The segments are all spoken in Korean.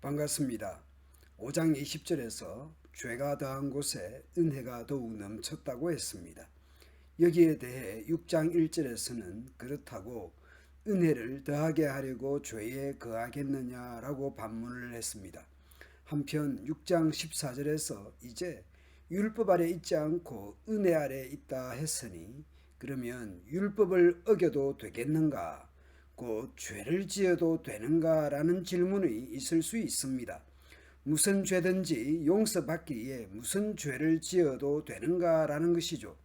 반갑습니다. 5장 20절에서 죄가 더한 곳에 은혜가 더욱 넘쳤다고 했습니다. 여기에 대해 6장 1절에서는 그렇다고 은혜를 더하게 하려고 죄에 거하겠느냐라고 반문을 했습니다. 한편 6장 14절에서 이제 율법 아래 있지 않고 은혜 아래 있다 했으니 그러면 율법을 어겨도 되겠는가? 곧 죄를 지어도 되는가라는 질문이 있을 수 있습니다. 무슨 죄든지 용서받기 위해 무슨 죄를 지어도 되는가라는 것이죠.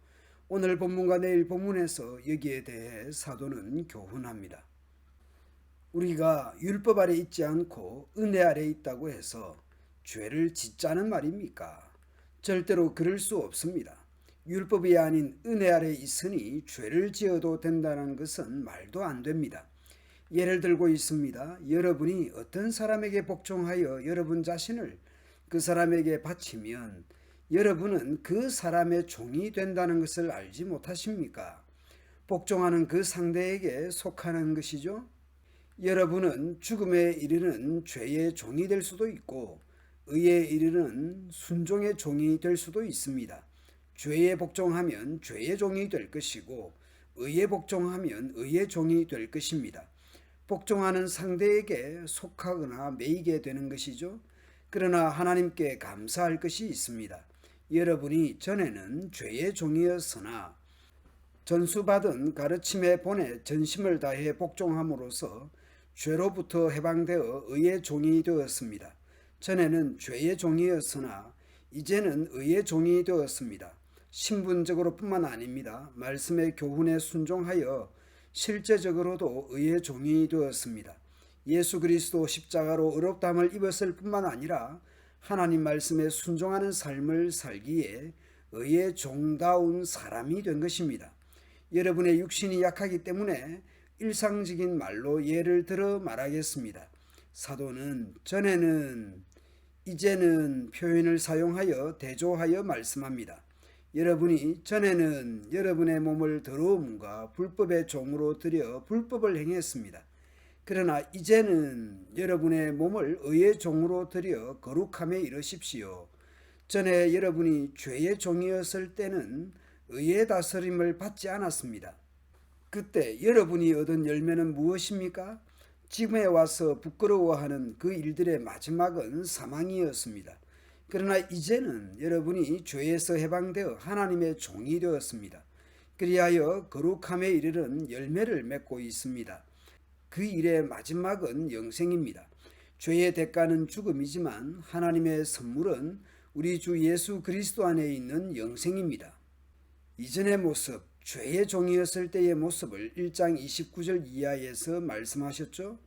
오늘 본문과 내일 본문에서 여기에 대해 사도는 교훈합니다. 우리가 율법 아래 있지 않고 은혜 아래 있다고 해서 죄를 짓자는 말입니까? 절대로 그럴 수 없습니다. 율법이 아닌 은혜 아래 있으니 죄를 지어도 된다는 것은 말도 안 됩니다. 예를 들고 있습니다. 여러분이 어떤 사람에게 복종하여 여러분 자신을 그 사람에게 바치면 여러분은 그 사람의 종이 된다는 것을 알지 못하십니까? 복종하는 그 상대에게 속하는 것이죠. 여러분은 죽음에 이르는 죄의 종이 될 수도 있고 의에 이르는 순종의 종이 될 수도 있습니다. 죄에 복종하면 죄의 종이 될 것이고 의에 복종하면 의의 종이 될 것입니다. 복종하는 상대에게 속하거나 매이게 되는 것이죠. 그러나 하나님께 감사할 것이 있습니다. 여러분이 전에는 죄의 종이었으나 전수받은 가르침에 본에 전심을 다해 복종함으로써 죄로부터 해방되어 의의 종이 되었습니다. 전에는 죄의 종이었으나 이제는 의의 종이 되었습니다. 신분적으로 뿐만 아닙니다. 말씀의 교훈에 순종하여 실제적으로도 의의 종이 되었습니다. 예수 그리스도 십자가로 의롭다함을 입었을 뿐만 아니라 하나님 말씀에 순종하는 삶을 살기에 의의 종다운 사람이 된 것입니다. 여러분의 육신이 약하기 때문에 일상적인 말로 예를 들어 말하겠습니다. 사도는 전에는 이제는 표현을 사용하여 대조하여 말씀합니다. 여러분이 전에는 여러분의 몸을 더러움과 불법의 종으로 들여 불법을 행했습니다. 그러나 이제는 여러분의 몸을 의의 종으로 들여 거룩함에 이르십시오. 전에 여러분이 죄의 종이었을 때는 의의 다스림을 받지 않았습니다. 그때 여러분이 얻은 열매는 무엇입니까? 지금에 와서 부끄러워하는 그 일들의 마지막은 사망이었습니다. 그러나 이제는 여러분이 죄에서 해방되어 하나님의 종이 되었습니다. 그리하여 거룩함에 이르는 열매를 맺고 있습니다. 그 일의 마지막은 영생입니다. 죄의 대가는 죽음이지만 하나님의 선물은 우리 주 예수 그리스도 안에 있는 영생입니다. 이전의 모습, 죄의 종이었을 때의 모습을 1장 29절 이하에서 말씀하셨죠.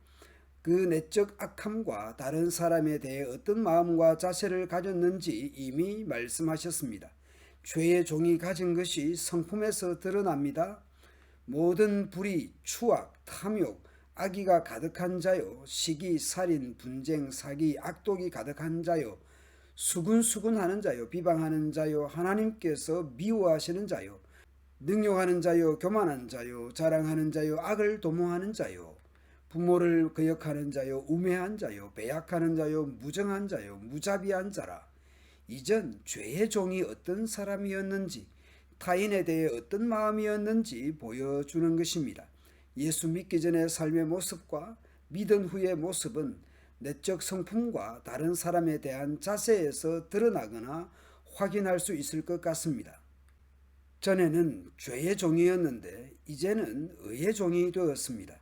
그 내적 악함과 다른 사람에 대해 어떤 마음과 자세를 가졌는지 이미 말씀하셨습니다. 죄의 종이 가진 것이 성품에서 드러납니다. 모든 불의, 추악, 탐욕, 악의가 가득한 자요, 시기, 살인, 분쟁, 사기, 악독이 가득한 자요, 수군수군하는 자요, 비방하는 자요, 하나님께서 미워하시는 자요, 능욕하는 자요, 교만한 자요, 자랑하는 자요, 악을 도모하는 자요, 부모를 거역하는 자요, 우매한 자요, 배약하는 자요, 무정한 자요, 무자비한 자라. 이전 죄의 종이 어떤 사람이었는지, 타인에 대해 어떤 마음이었는지 보여주는 것입니다. 예수 믿기 전의 삶의 모습과 믿은 후의 모습은 내적 성품과 다른 사람에 대한 자세에서 드러나거나 확인할 수 있을 것 같습니다. 전에는 죄의 종이었는데 이제는 의의 종이 되었습니다.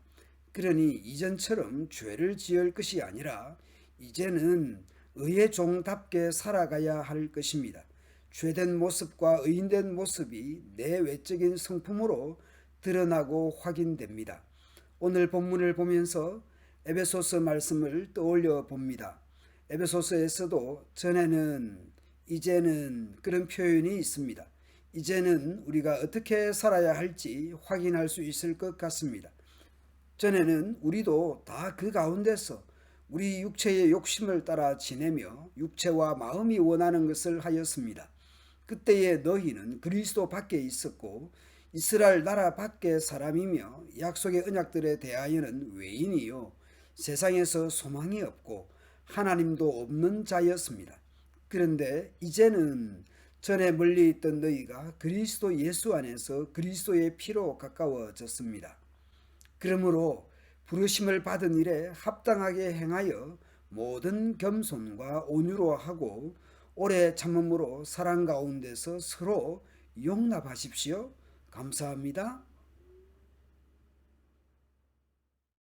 그러니 이전처럼 죄를 지을 것이 아니라 이제는 의의 종답게 살아가야 할 것입니다. 죄된 모습과 의인된 모습이 내 외적인 성품으로 드러나고 확인됩니다. 오늘 본문을 보면서 에베소서 말씀을 떠올려 봅니다. 에베소서에서도 전에는, 이제는 그런 표현이 있습니다. 이제는 우리가 어떻게 살아야 할지 확인할 수 있을 것 같습니다. 전에는 우리도 다 그 가운데서 우리 육체의 욕심을 따라 지내며 육체와 마음이 원하는 것을 하였습니다. 그때의 너희는 그리스도 밖에 있었고 이스라엘 나라 밖의 사람이며 약속의 언약들에 대하여는 외인이요 세상에서 소망이 없고 하나님도 없는 자였습니다. 그런데 이제는 전에 멀리 있던 너희가 그리스도 예수 안에서 그리스도의 피로 가까워졌습니다. 그러므로 부르심을 받은 일에 합당하게 행하여 모든 겸손과 온유로 하고 오래 참음으로 사랑 가운데서 서로 용납하십시오. 감사합니다.